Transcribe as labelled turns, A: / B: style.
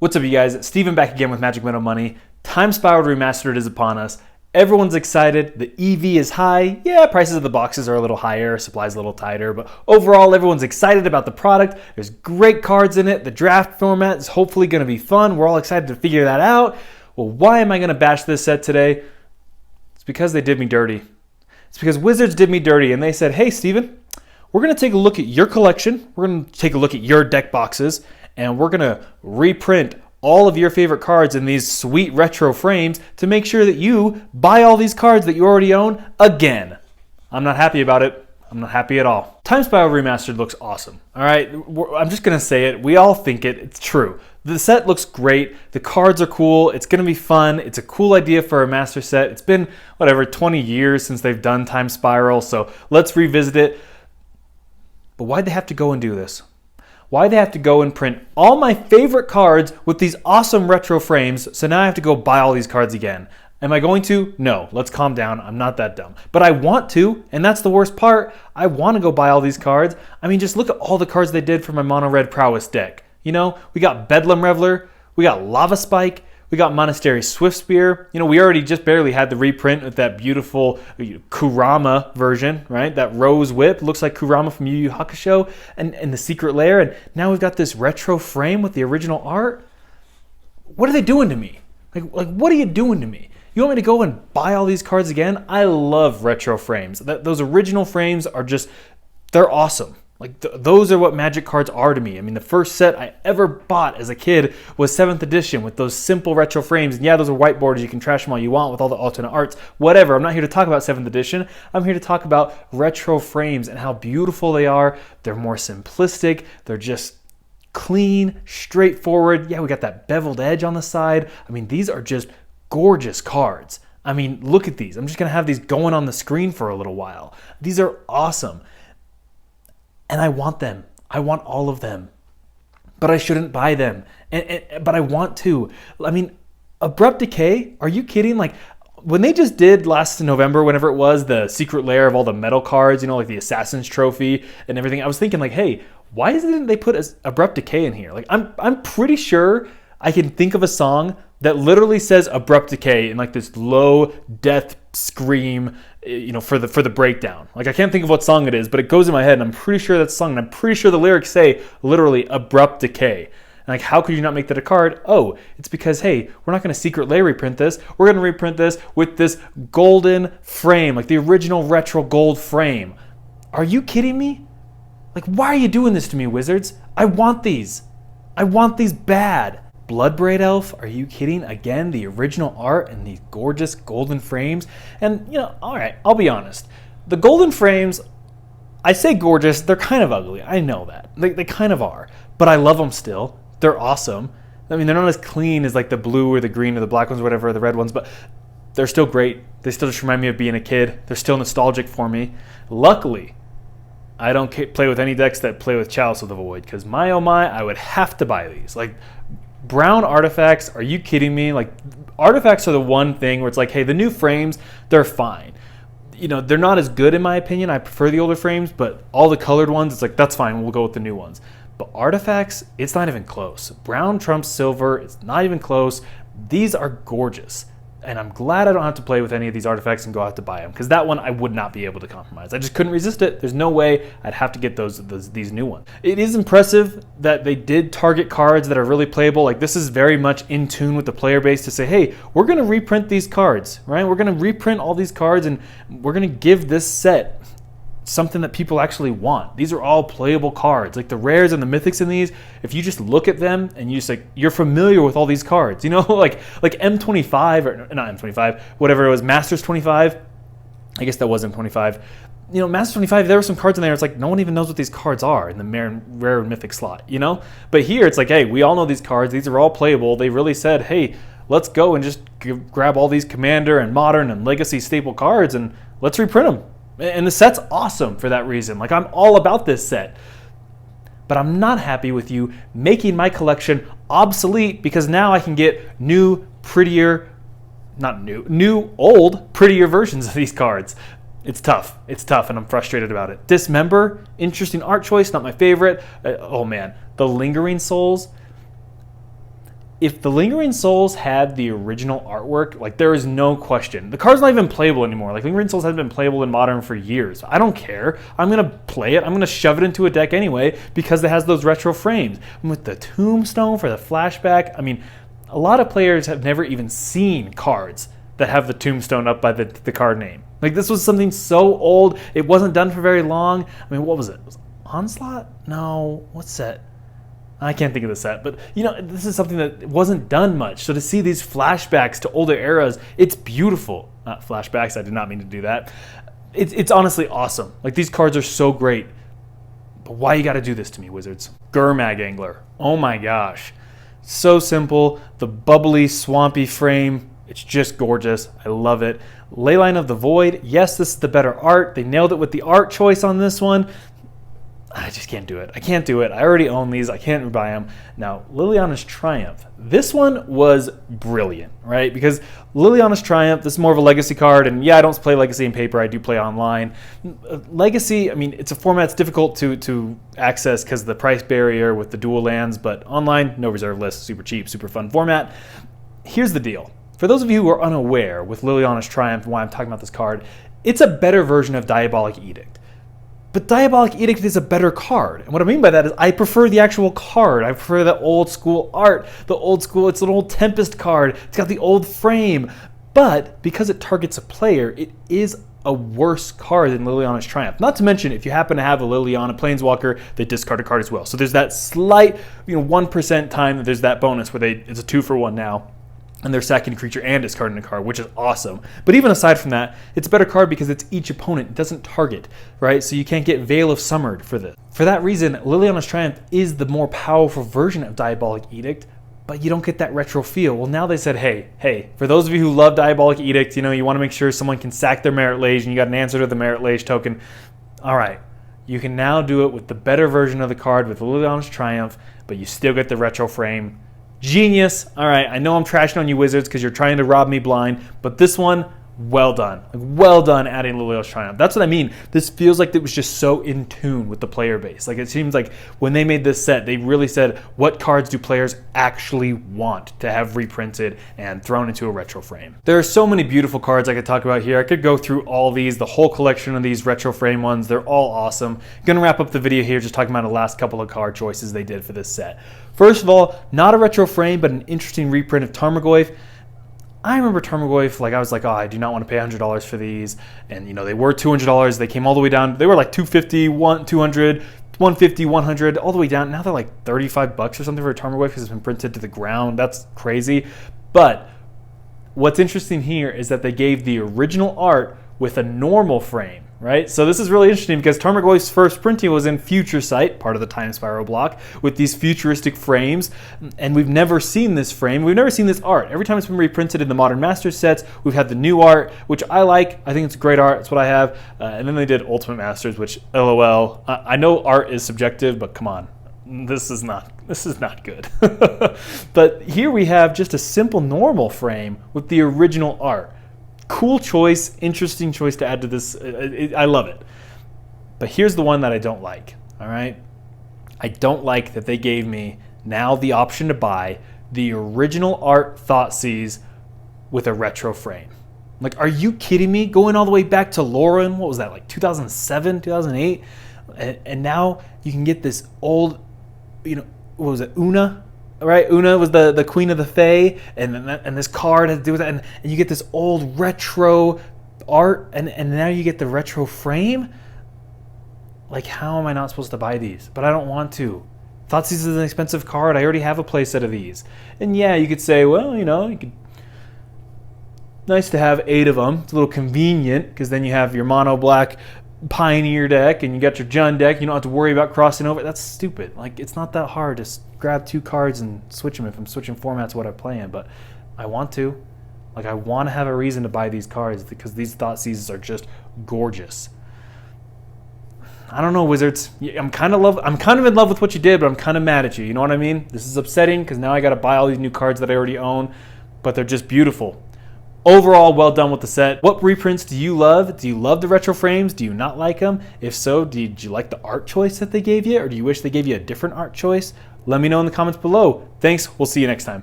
A: What's up, you guys? Steven back again with Magic Metal Money. Time Spiral Remastered is upon us. Everyone's excited. The EV is high. Yeah, prices of the boxes are a little higher, supplies a little tighter, but overall, everyone's excited about the product. There's great cards in it. The draft format is hopefully going to be fun. We're all excited to figure that out. Well, why am I going to bash this set today? It's because they did me dirty. It's because Wizards did me dirty, and they said, hey, Steven, we're going to take a look at your collection. We're going to take a look at your deck boxes, and we're going to reprint all of your favorite cards in these sweet retro frames to make sure that you buy all these cards that you already own again. I'm not happy about it. I'm not happy at all. Time Spiral Remastered looks awesome. All right, I'm just going to say it. We all think it. It's true. The set looks great. The cards are cool. It's going to be fun. It's a cool idea for a master set. It's been, 20 years since they've done Time Spiral, so let's revisit it. But why'd they have to go and do this? Why'd they have to go and print all my favorite cards with these awesome retro frames, so now I have to go buy all these cards again? Am I going to? No. Let's calm down. I'm not that dumb. But I want to, and that's the worst part. I want to go buy all these cards. I mean, just look at all the cards they did for my Mono Red Prowess deck. You know, we got Bedlam Reveler, we got Lava Spike, we got Monastery Swiftspear. You know, we already just barely had the reprint with that beautiful Kurama version, right? That Rose Whip looks like Kurama from Yu Yu Hakusho and the Secret Lair. And now we've got this retro frame with the original art. What are they doing to me? Like what are you doing to me? You want me to go and buy all these cards again? I love retro frames. Those original frames are just, they're awesome. Like those are what Magic cards are to me. I mean, the first set I ever bought as a kid was 7th edition with those simple retro frames. And yeah, those are whiteboards. You can trash them all you want with all the alternate arts, whatever. I'm not here to talk about 7th edition. I'm here to talk about retro frames and how beautiful they are. They're more simplistic. They're just clean, straightforward. Yeah, we got that beveled edge on the side. I mean, these are just gorgeous cards. I mean, look at these. I'm just going to have these going on the screen for a little while. These are awesome. And I want them. I want all of them. But I shouldn't buy them. But I want to. I mean, Abrupt Decay? Are you kidding? Like, when they just did last November, whenever it was, the Secret Lair of all the metal cards, like the Assassin's Trophy and everything, I was thinking, like, hey, why didn't they put Abrupt Decay in here? Like, I'm pretty sure I can think of a song that literally says Abrupt Decay in like this low death scream, for the breakdown. Like, I can't think of what song it is, but it goes in my head, and I'm pretty sure that's a song, and I'm pretty sure the lyrics say literally Abrupt Decay. And like, how could you not make that a card? Oh, it's because, hey, we're not going to Secret Lair reprint this. We're going to reprint this with this golden frame, like the original retro gold frame. Are you kidding me? Like, why are you doing this to me, Wizards? I want these. I want these bad. Bloodbraid Elf? Are you kidding? Again, the original art and these gorgeous golden frames. And, all right, I'll be honest. The golden frames, I say gorgeous, they're kind of ugly. I know that. They kind of are. But I love them still. They're awesome. I mean, they're not as clean as like the blue or the green or the black ones or whatever, or the red ones, but they're still great. They still just remind me of being a kid. They're still nostalgic for me. Luckily, I don't play with any decks that play with Chalice of the Void, because my oh my, I would have to buy these. Like, brown artifacts, are you kidding me? Like, artifacts are the one thing where it's like, hey, the new frames, they're fine. They're not as good in my opinion. I prefer the older frames, but all the colored ones, it's like, that's fine, we'll go with the new ones. But artifacts, it's not even close. Brown trumps silver, it's not even close. These are gorgeous. And I'm glad I don't have to play with any of these artifacts and go out to buy them, because that one I would not be able to compromise. I just couldn't resist it. There's no way I'd have to get these new ones. It is impressive that they did target cards that are really playable. Like, this is very much in tune with the player base to say, hey, we're going to reprint these cards, right? We're going to reprint all these cards, and we're going to give this set something that people actually want. These are all playable cards. Like, the rares and the mythics in these, if you just look at them and you just like, you're familiar with all these cards, like M25 or not M25, whatever it was, Masters 25. I guess that was M25. Masters 25, there were some cards in there. It's like, no one even knows what these cards are in the rare and mythic slot, But here it's like, hey, we all know these cards. These are all playable. They really said, hey, let's go and just grab all these Commander and Modern and Legacy staple cards and let's reprint them. And the set's awesome for that reason. Like, I'm all about this set. But I'm not happy with you making my collection obsolete, because now I can get new, prettier, old, prettier versions of these cards. It's tough, and I'm frustrated about it. Dismember, interesting art choice, not my favorite. Oh man, the Lingering Souls. if the Lingering Souls had the original artwork, like there is no question. The card's not even playable anymore. Like Lingering Souls hasn't been playable in Modern for years. I don't care. I'm going to play it. I'm going to shove it into a deck anyway because it has those retro frames. And with the Tombstone for the flashback, I mean, a lot of players have never even seen cards that have the Tombstone up by the card name. Like this was something so old. It wasn't done for very long. I mean, what was it? Was it Onslaught? No. What set? I can't think of the set, but you know, this is something that wasn't done much. So to see these flashbacks to older eras, it's beautiful. Not flashbacks, I did not mean to do that. It's honestly awesome. Like these cards are so great. But why you gotta do this to me, Wizards? Gurmag Angler. Oh my gosh. So simple. The bubbly, swampy frame. It's just gorgeous. I love it. Leyline of the Void. Yes, this is the better art. They nailed it with the art choice on this one. I just can't do it. I can't do it. I already own these. I can't buy them. Now, Liliana's Triumph. This one was brilliant, right? Because Liliana's Triumph, this is more of a Legacy card. And yeah, I don't play Legacy in paper. I do play online. Legacy, I mean, it's a format that's difficult to access because of the price barrier with the dual lands. But online, no reserve list, super cheap, super fun format. Here's the deal. For those of you who are unaware with Liliana's Triumph and why I'm talking about this card, it's a better version of Diabolic Edict. But Diabolic Edict is a better card. And what I mean by that is I prefer the actual card. I prefer the old school art. The old school, it's an old Tempest card. It's got the old frame. But because it targets a player, it is a worse card than Liliana's Triumph. Not to mention, if you happen to have a Liliana Planeswalker, they discard a card as well. So there's that slight, 1% time that there's that bonus where it's a 2-for-1 now. And they're sacking a creature and discarding a card, which is awesome. But even aside from that, it's a better card because it's each opponent. It doesn't target, right? So you can't get Veil of Summered for this. For that reason, Liliana's Triumph is the more powerful version of Diabolic Edict, but you don't get that retro feel. Well, now they said, hey, for those of you who love Diabolic Edict, you want to make sure someone can sack their Merit Lage and you got an answer to the Merit Lage token. All right, you can now do it with the better version of the card with Liliana's Triumph, but you still get the retro frame. Genius. All right, I know I'm trashing on you, Wizards, because you're trying to rob me blind, but this one, well done. Well done adding Liliana's Triumph. That's what I mean. This feels like it was just so in tune with the player base. Like it seems like when they made this set, they really said, what cards do players actually want to have reprinted and thrown into a retro frame? There are so many beautiful cards I could talk about here. I could go through all these, the whole collection of these retro frame ones. They're all awesome. Gonna wrap up the video here just talking about the last couple of card choices they did for this set. First of all, not a retro frame, but an interesting reprint of Tarmogoyf. I remember Tarmogoyf, I was like, oh, I do not want to pay $100 for these. And, they were $200. They came all the way down. They were like $250, $200, $150, $100, all the way down. Now they're like $35 or something for a Tarmogoyf because it's been printed to the ground. That's crazy. But what's interesting here is that they gave the original art with a normal frame, right? So this is really interesting because Tarmogoyf's first printing was in Future Sight, part of the Time Spiral block, with these futuristic frames, and we've never seen this frame. We've never seen this art. Every time it's been reprinted in the Modern Masters sets, we've had the new art, which I like. I think it's great art. That's what I have. And then they did Ultimate Masters, which, LOL. I know art is subjective, but come on. This is not good. But here we have just a simple normal frame with the original art. Cool choice, interesting choice to add to this. I love it. But here's the one that I don't like, all right? I don't like that they gave me now the option to buy the original art Thoughtseize with a retro frame. Like, are you kidding me? Going all the way back to Lauren, what was that, like 2007, 2008? And now you can get this old, what was it, Una? Right, Una was the queen of the Fae, and this card has to do with that, and you get this old retro art, and now you get the retro frame. Like, how am I not supposed to buy these? But I don't want to. Thoughtseize is an expensive card. I already have a playset of these, and yeah, you could say, well, you could. Nice to have 8 of them. It's a little convenient because then you have your mono black Pioneer deck, and you got your Jund deck. You don't have to worry about crossing over. That's stupid. Like, it's not that hard to grab 2 cards and switch them if I'm switching formats what I play in, but I want to. Like, I want to have a reason to buy these cards because these Thoughtseizes are just gorgeous. I don't know, Wizards. I'm kind of in love with what you did, but I'm kind of mad at you. You know what I mean? This is upsetting because now I got to buy all these new cards that I already own, but they're just beautiful. Overall, well done with the set. What reprints do you love? Do you love the retro frames? Do you not like them? If so, did you like the art choice that they gave you? Or do you wish they gave you a different art choice? Let me know in the comments below. Thanks. We'll see you next time.